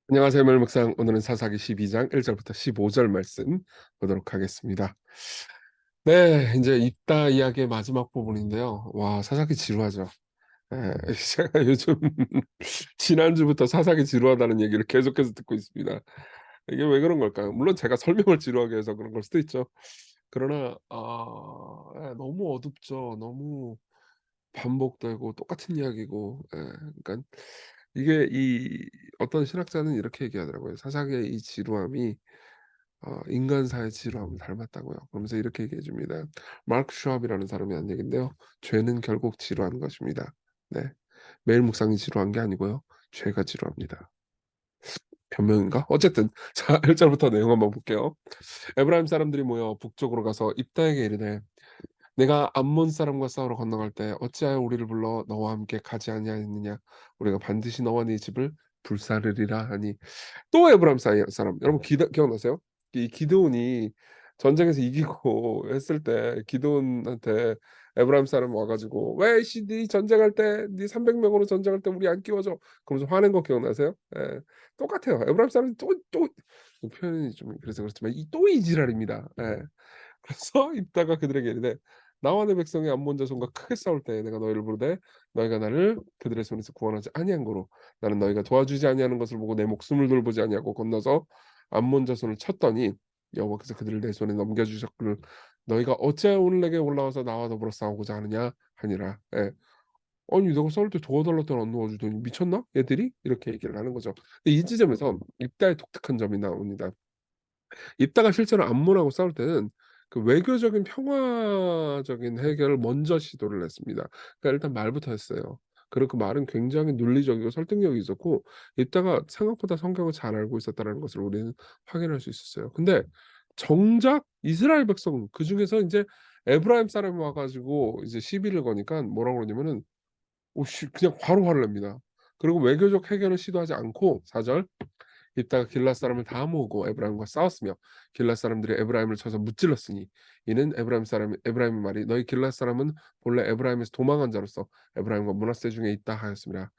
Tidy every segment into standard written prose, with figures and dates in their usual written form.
안녕하세요. 멸묵상 오늘은 사사기 12장 1절부터 15절 말씀 보도록 하겠습니다. 네, 이제 입다 이야기의 마지막 부분인데요. 와, 사사기 지루하죠. 예, 제가 요즘 지난주부터 사사기 지루하다는 얘기를 계속해서 듣고 있습니다. 이게 왜 그런 걸까요? 물론 제가 설명을 지루하게 해서 그런 걸 수도 있죠. 그러나 너무 어둡죠. 너무 반복되고 똑같은 이야기고, 그러니까 이게 이 어떤 신학자는 이렇게 얘기하더라고요. 사사기의 이 지루함이 인간사의 지루함을 닮았다고요. 그러면서 이렇게 얘기해 줍니다. 마크 슈왑이라는 사람이 한 얘기인데요. 죄는 결국 지루한 것입니다. 네. 매일 묵상이 지루한 게 아니고요. 죄가 지루합니다. 변명인가? 어쨌든 자 1 절부터 내용 한번 볼게요. 에브라임 사람들이 모여 북쪽으로 가서 입다에게 이르되 내가 암몬 사람과 싸우러 건너갈 때 어찌하여 우리를 불러 너와 함께 가지 아니하였느냐 우리가 반드시 너와 네 집을 불사르리라 하니 또 에브라임 사람 여러분 기억나세요? 이 기드온이 전쟁에서 이기고 했을 때 기드온한테 에브라임 사람 와 가지고 "왜 씨 네 전쟁할 때 네 300 명으로 전쟁할 때 우리 안 끼워줘." 그러면서 화낸 거 기억나세요? 예. 똑같아요. 에브라임 사람이 또 표현이 좀 그래서 그렇지만 이 또 이 지랄입니다. 예. 그래서 입다가 그들에게 이르되 나와 내 백성이 암몬 자손과 크게 싸울 때 내가 너희를 부르되 너희가 나를 그들의 손에서 구원하지 아니한 고로 나는 너희가 도와주지 아니하는 것을 보고 내 목숨을 돌보지 아니하고 건너서 암몬 자손을 쳤더니 여호와께서 그들을 내 손에 넘겨 주셨거늘 너희가 어찌하여 오늘 내게 올라와서 나와 더불어 싸우고자 하느냐 하니라. 예. 아니 내가 싸울 때 도와달라 때는 안 도와주더니 미쳤나 얘들이? 이렇게 얘기를 하는 거죠. 근데 이 지점에서 입다의 독특한 점이 나옵니다. 이따가 실제로 암몬하고 싸울 때는 그 외교적인 평화적인 해결을 먼저 시도를 했습니다. 그러니까 일단 말부터 했어요. 그리고 그 말은 굉장히 논리적이고 설득력이 있었고 이따가 생각보다 성경을 잘 알고 있었다라는 것을 우리는 확인할 수 있었어요. 근데 정작 이스라엘 백성 그중에서 인제 에브라임 사람이 와 가지고 이제 시비를 거니까 뭐라고 그러냐면은 그냥 바로 화를 냅니다. 그리고 외교적 해결을 시도하지 않고 4 절 이따가 길앗 사람을 다 모으고 에브라임과 싸웠으며 길앗 사람들이 에브라임을 쳐서 무찔렀으니 이는 에브라임의 말이 너희 길앗 사람은 본래 에브라임에서 도망한 자로서 에브라임과 므낫세 중에 있다 하였습니다.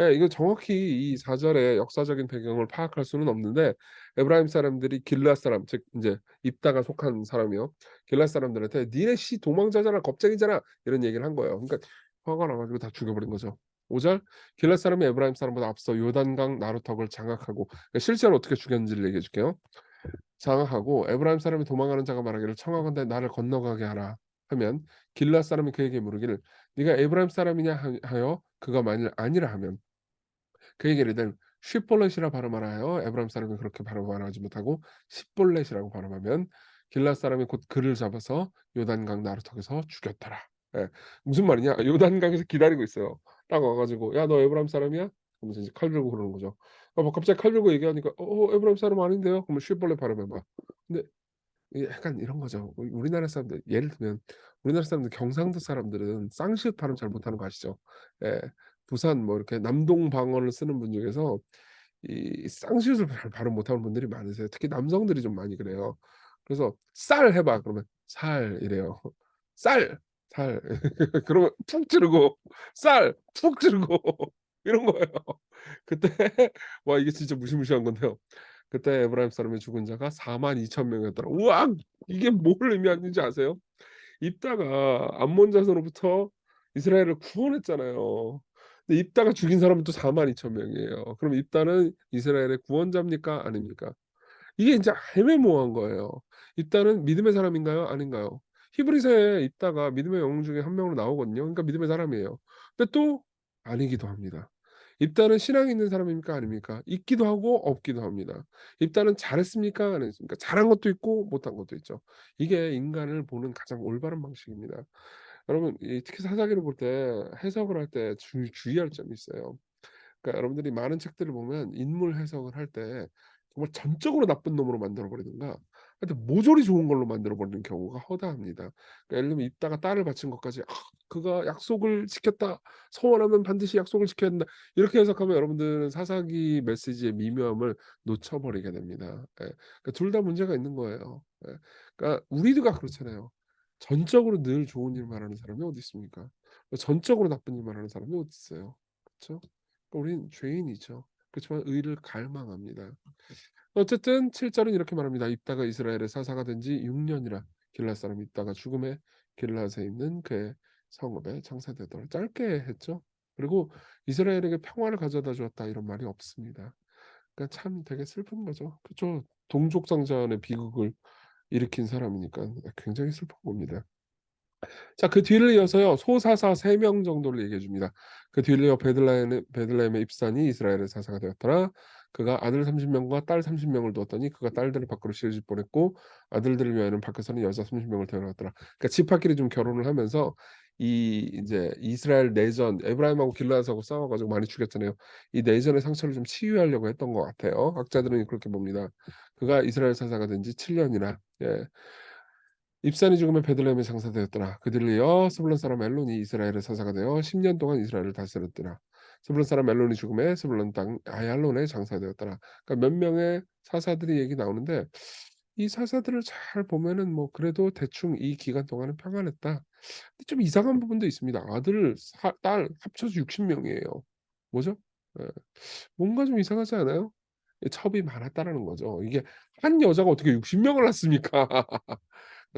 예, 이거 정확히 이 4 절의 역사적인 배경을 파악할 수는 없는데 에브라임 사람들이 길앗 사람 즉 인제 입다가 속한 사람이요. 길앗 사람들한테 "니네 씨 도망자잖아. 겁쟁이잖아." 이런 얘기를 한 거예요. 그러니까 화가 나 가지고 다 죽여버린 거죠. 5 절 길앗 사람이 에브라임 사람보다 앞서 요단강 나루턱을 장악하고 실제로 어떻게 죽였는지를 얘기해 줄게요. 장악하고 에브라임 사람이 도망하는 자가 말하기를 청하건대 나를 건너가게 하라 하면 길앗 사람이 그에게 물으기를 네가 에브라임 사람이냐 하여 그가 만일 아니라 하면 그에게 이르되 쉿볼렛이라 발음하라 하여 에브라임 사람이 그렇게 발음하지 못하고 십볼렛이라고 발음하면 길앗 사람이 곧 그를 잡아서 요단강 나루턱에서 죽였더라. 예. 무슨 말이냐? 요단강에서 기다리고 있어요. 딱 와 가지고 "야 너 에브라임 사람이야?" 그러면서 이제 칼 들고 그러는 거죠. 뭐 갑자기 칼 들고 얘기하니까 에브라임 사람 아닌데요." 그러면 쉿볼렛 발음해 봐. 근데 이게 약간 이런 거죠. 우리나라 사람들 예를 들면 우리나라 사람들 경상도 사람들은 쌍시읒 발음 잘 못하는 거 아시죠? 예. 부산 뭐 이렇게 남동 방언을 쓰는 분 중에서 이 쌍시읒을 잘 발음 못하는 분들이 많으세요. 특히 남성들이 좀 많이 그래요. 그래서 "쌀 해 봐." 그러면 "살." 이래요. "쌀, 살." 그러면 푹 찌르고 "쌀." 푹 찌르고 이런 거예요. 그때 와 이게 진짜 무시무시한 건데요. 그때 에브라임 사람의 죽은 자가 42,000 명이었더라. 우와! 이게 뭘 의미하는지 아세요? 입다가 암몬 자손으로부터 이스라엘을 구원했잖아요. 근데 입다가 죽인 사람은 또 42,000 명이에요. 그럼 입다는 이스라엘의 구원자입니까? 아닙니까? 이게 인제 애매모호한 거예요. 입다는 믿음의 사람인가요? 아닌가요? 히브리서에 입다가 믿음의 영웅 중에 한 명으로 나오거든요. 그러니까 믿음의 사람이에요. 근데 또 아니기도 합니다. 입다는 신앙이 있는 사람입니까? 아닙니까? 있기도 하고 없기도 합니다. 입다는 잘했습니까? 안 했습니까? 잘한 것도 있고 못한 것도 있죠. 이게 인간을 보는 가장 올바른 방식입니다. 여러분 특히 사사기를 볼 때 해석을 할 때 주의할 점이 있어요. 그러니까 여러분들이 많은 책들을 보면 인물 해석을 할 때 정말 전적으로 나쁜 놈으로 만들어 버리든가 하여튼 모조리 좋은 걸로 만들어 버리는 경우가 허다합니다. 그러니까 예를 들면 입다가 딸을 바친 것까지 그가 약속을 지켰다. 서원하면 반드시 약속을 지켜야 된다." 이렇게 해석하면 여러분들은 사사기 메시지의 미묘함을 놓쳐 버리게 됩니다. 예. 그러니까 둘 다 문제가 있는 거예요. 예. 그러니까 우리가 그렇잖아요. 전적으로 늘 좋은 일만 하는 사람이 어디 있습니까? 전적으로 나쁜 일만 하는 사람이 어디 있어요. 그쵸? 그러니까 우리는 죄인이죠. 그렇지만 의를 갈망합니다. 어쨌든 7 절은 이렇게 말합니다. 입다가 이스라엘의 사사가 된 지 6 년이라 길앗 사람 입다가 죽음에 길앗에 있는 그의 성읍에 장사되더라. 짧게 했죠. 그리고 이스라엘에게 평화를 가져다 주었다 이런 말이 없습니다. 그러니까 참 되게 슬픈 거죠. 그쵸. 동족상잔의 비극을 일으킨 사람이니까 굉장히 슬픈 겁니다. 자, 그 뒤를 이어서요. 소사사 3명 정도를 얘기해 줍니다. 그 뒤를 이어 베들레헴의 입산이 이스라엘의 사사가 되었더라. 그가 아들 30 명과 딸 30 명을 두었더니 그가 딸들을 밖으로 시집 보냈고 아들들을 위하여는 밖에서는 여자 30 명을 데려왔더라. 그러니까 집합끼리 좀 결혼을 하면서 이 이제 이스라엘 내전 에브라임하고 길르앗하고 싸워 가지고 많이 죽였잖아요. 이 내전의 상처를 좀 치유하려고 했던 것 같아요. 학자들은 그렇게 봅니다. 그가 이스라엘 사사가 된 지 7 년이나 예. 입산이 죽으면 베들레헴에 장사되었더라. 그들을 이어 스불론 사람 엘론이 이스라엘의 사사가 되어 10년 동안 이스라엘을 다스렸더라. 스불론 사람 엘론이 죽음에 스불론 땅 아얄론에 장사되었더라. 그러니까 몇 명의 사사들이 얘기 나오는데 이 사사들을 잘 보면은 뭐 그래도 대충 이 기간 동안은 평안했다. 근데 좀 이상한 부분도 있습니다. 딸 합쳐서 60 명이에요. 뭐죠? 예. 뭔가 좀 이상하지 않아요? 첩이 많았다라는 거죠. 이게 한 여자가 어떻게 60 명을 낳습니까?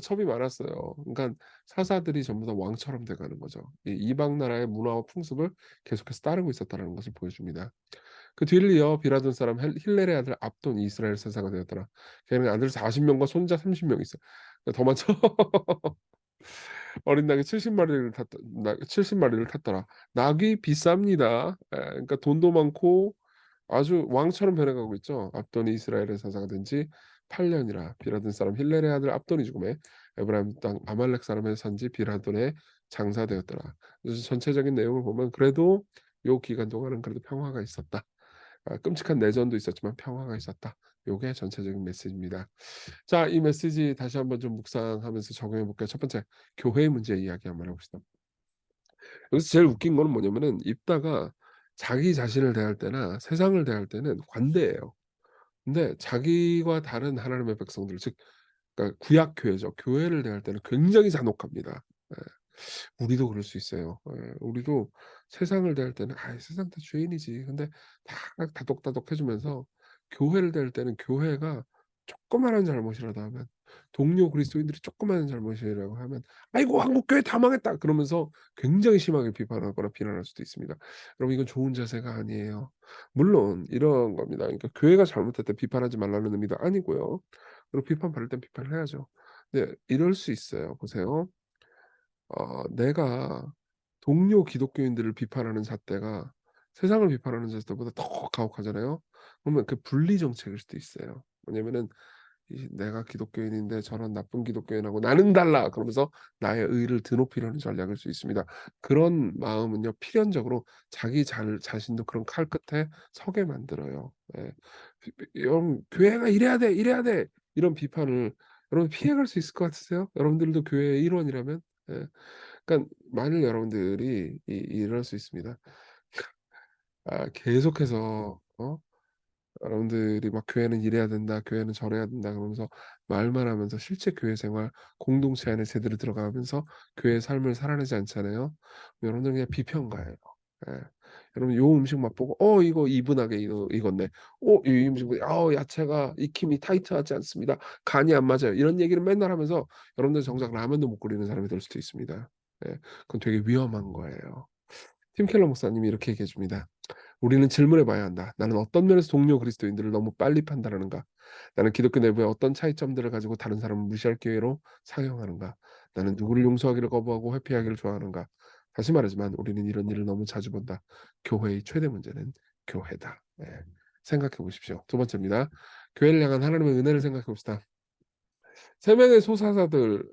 첩이 많았어요. 그러니까 사사들이 전부 다 왕처럼 돼 가는 거죠. 이 이방 나라의 문화와 풍습을 계속해서 따르고 있었다라는 것을 보여줍니다. 그 뒤를 이어 비라돈 사람 힐렐의 아들 압돈이 이스라엘 사사가 되었더라. 걔는 아들 40 명과 손자 30 명이 있어요. 더 많죠? 어린 낙이 70 마리를 탔더라. 낙이 비쌉니다. 예, 그러니까 돈도 많고 아주 왕처럼 변해가고 있죠. 압돈이 이스라엘의 사사가 된 지 8 년이라. 비라돈 사람 힐렐의 아들 압돈이 죽음에 에브라임 땅 아말렉 사람의 산지 비라돈에 장사되었더라. 그래서 전체적인 내용을 보면 그래도 요 기간 동안은 그래도 평화가 있었다. 끔찍한 내전도 있었지만 평화가 있었다. 요게 전체적인 메시지입니다. 자, 이 메시지 다시 한번 좀 묵상하면서 적용해 볼게요. 첫 번째, 교회의 문제 이야기 한번 해 봅시다. 여기서 제일 웃긴 거는 뭐냐면은 입다가 자기 자신을 대할 때나 세상을 대할 때는 관대해요. 근데 자기와 다른 하나님의 백성들 즉 그러니까 구약 교회죠. 교회를 대할 때는 굉장히 잔혹합니다. 예. 우리도 그럴 수 있어요. 예. 우리도 세상을 대할 때는 '아이 세상 다 죄인이지.' 근데 다 다독다독 해 주면서 교회를 대할 때는 교회가 조그마한 잘못이라도 하면 동료 그리스도인들이 조그마한 잘못이라고 하면 "아이고 한국 교회 다 망했다." 그러면서 굉장히 심하게 비판하거나 비난할 수도 있습니다. 여러분 이건 좋은 자세가 아니에요. 물론 이런 겁니다. 그러니까 교회가 잘못했다 비판하지 말라는 의미도 아니고요. 그리고 비판받을 땐 비판을 해야죠. 근데 이럴 수 있어요. 보세요. 내가 동료 기독교인들을 비판하는 잣대가 세상을 비판하는 잣대보다 더 가혹하잖아요. 그러면 그 분리 정책일 수도 있어요. 왜냐면은 이 '내가 기독교인인데 저런 나쁜 기독교인하고 나는 달라.' 그러면서 나의 의를 드높이려는 전략일 수 있습니다. 그런 마음은요 필연적으로 자신도 그런 칼 끝에 서게 만들어요. 예. 여러분 "교회가 이래야 돼, 이래야 돼." 이런 비판을 여러분 피해갈 수 있을 것 같으세요? 여러분들도 교회의 일원이라면? 예. 그러니까 만일 여러분들이 이럴 수 있습니다. 계속해서 여러분들이 막 "교회는 이래야 된다. 교회는 저래야 된다." 그러면서 말만 하면서 실제 교회 생활 공동체 안에 제대로 들어가면서 교회의 삶을 살아내지 않잖아요. 여러분들은 그냥 비평가예요. 예. 여러분 요 음식 맛보고 이거 이분하게 익었네. 이 음식은 야채가 익힘이 타이트하지 않습니다. 간이 안 맞아요." 이런 얘기를 맨날 하면서 여러분들 정작 라면도 못 끓이는 사람이 될 수도 있습니다. 예. 그건 되게 위험한 거예요. 팀 켈러 목사님이 이렇게 얘기해 줍니다. 우리는 질문해 봐야 한다. 나는 어떤 면에서 동료 그리스도인들을 너무 빨리 판단하는가? 나는 기독교 내부의 어떤 차이점들을 가지고 다른 사람을 무시할 기회로 사용하는가? 나는 누구를 용서하기를 거부하고 회피하기를 좋아하는가? 다시 말하지만 우리는 이런 일을 너무 자주 본다. 교회의 최대 문제는 교회다. 네. 생각해 보십시오. 두 번째입니다. 교회를 향한 하나님의 은혜를 생각해 봅시다. 세 명의 소사사들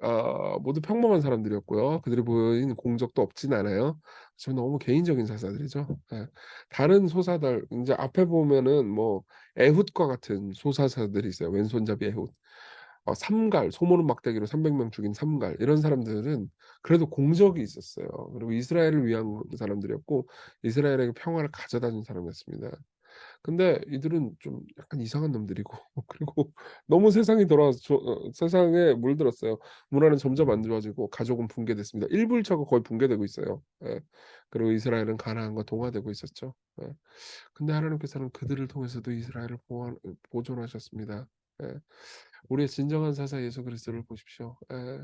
모두 평범한 사람들이었고요. 그들이 보인 공적도 없진 않아요. 좀 너무 개인적인 사사들이죠. 예. 다른 소사들 인제 앞에 보면은 뭐 에훗과 같은 소사사들이 있어요. 왼손잡이 에훗. 삼갈 소모는 막대기로 300명 죽인 삼갈 이런 사람들은 그래도 공적이 있었어요. 그리고 이스라엘을 위한 사람들이었고 이스라엘에게 평화를 가져다 준 사람이었습니다. 근데 이들은 좀 약간 이상한 놈들이고 그리고 너무 세상이 돌아서 세상에 물들었어요. 문화는 점점 안 좋아지고 가족은 붕괴됐습니다. 일부일처가 거의 붕괴되고 있어요. 예. 그리고 이스라엘은 가나안과 동화되고 있었죠. 예. 근데 하나님께서는 그들을 통해서도 이스라엘을 보존하셨습니다. 예. 우리의 진정한 사사 예수 그리스도를 보십시오. 예.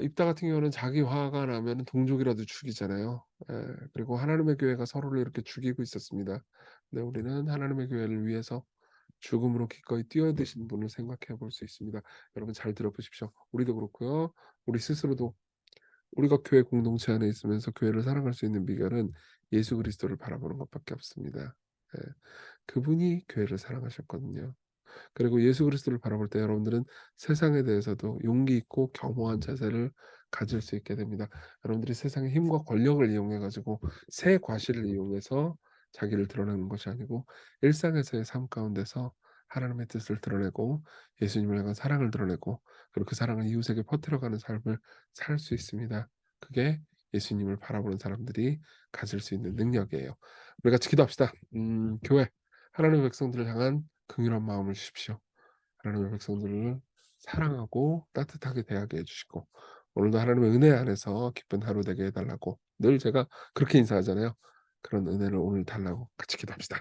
입다 같은 경우는 자기 화가 나면은 동족이라도 죽이잖아요. 예. 그리고 하나님의 교회가 서로를 이렇게 죽이고 있었습니다. 근데 우리는 하나님의 교회를 위해서 죽음으로 기꺼이 뛰어드신 분을 생각해 볼 수 있습니다. 여러분 잘 들어보십시오. 우리도 그렇고요. 우리 스스로도 우리가 교회 공동체 안에 있으면서 교회를 사랑할 수 있는 비결은 예수 그리스도를 바라보는 것밖에 없습니다. 예. 그분이 교회를 사랑하셨거든요. 그리고 예수 그리스도를 바라볼 때 여러분들은 세상에 대해서도 용기 있고 겸허한 자세를 가질 수 있게 됩니다. 여러분들이 세상의 힘과 권력을 이용해 가지고 새 과실을 이용해서 자기를 드러내는 것이 아니고 일상에서의 삶 가운데서 하나님의 뜻을 드러내고 예수님을 향한 사랑을 드러내고 그리고 그 사랑을 이웃에게 퍼뜨려가는 삶을 살 수 있습니다. 그게 예수님을 바라보는 사람들이 가질 수 있는 능력이에요. 우리 같이 기도합시다. 교회 하나님의 백성들을 향한 긍휼한 마음을 주십시오. 하나님의 백성들을 사랑하고 따뜻하게 대하게 해 주시고 오늘도 하나님의 은혜 안에서 기쁜 하루 되게 해 달라고 늘 제가 그렇게 인사하잖아요. 그런 은혜를 오늘 달라고 같이 기도합시다.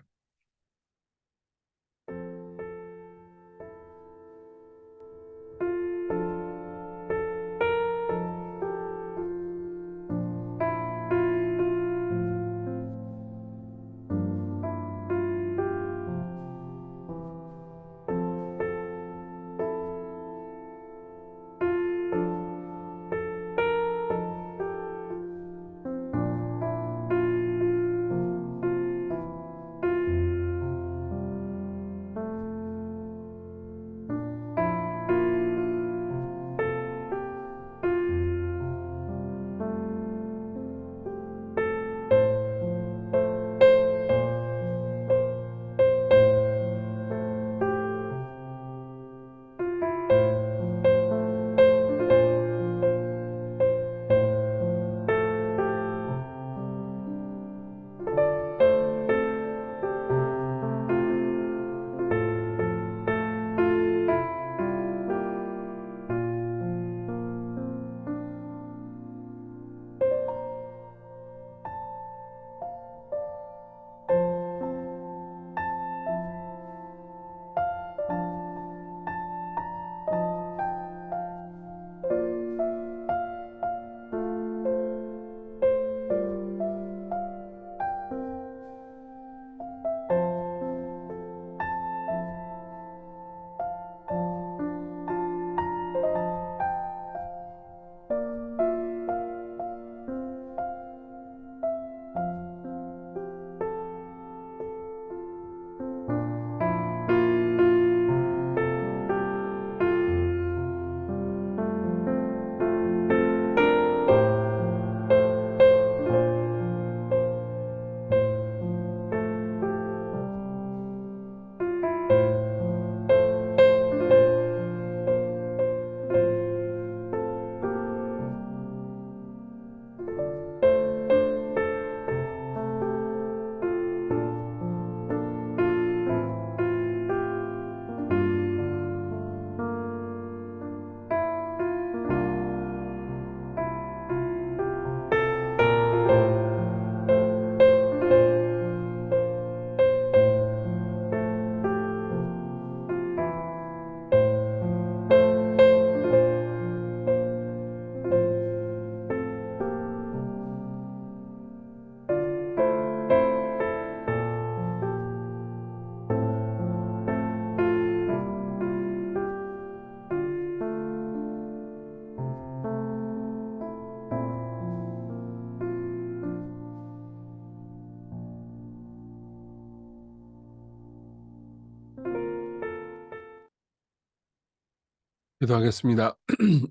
기도하겠습니다.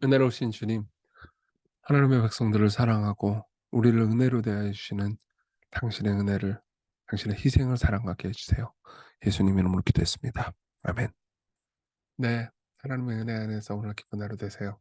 은혜로우신 주님, 하나님의 백성들을 사랑하고 우리를 은혜로 대하여 주시는 당신의 은혜를 당신의 희생을 사랑하게 해 주세요. 예수님 이름으로 기도했습니다. 아멘. 네. 하나님의 은혜 안에서 오늘 기쁜 하루 되세요.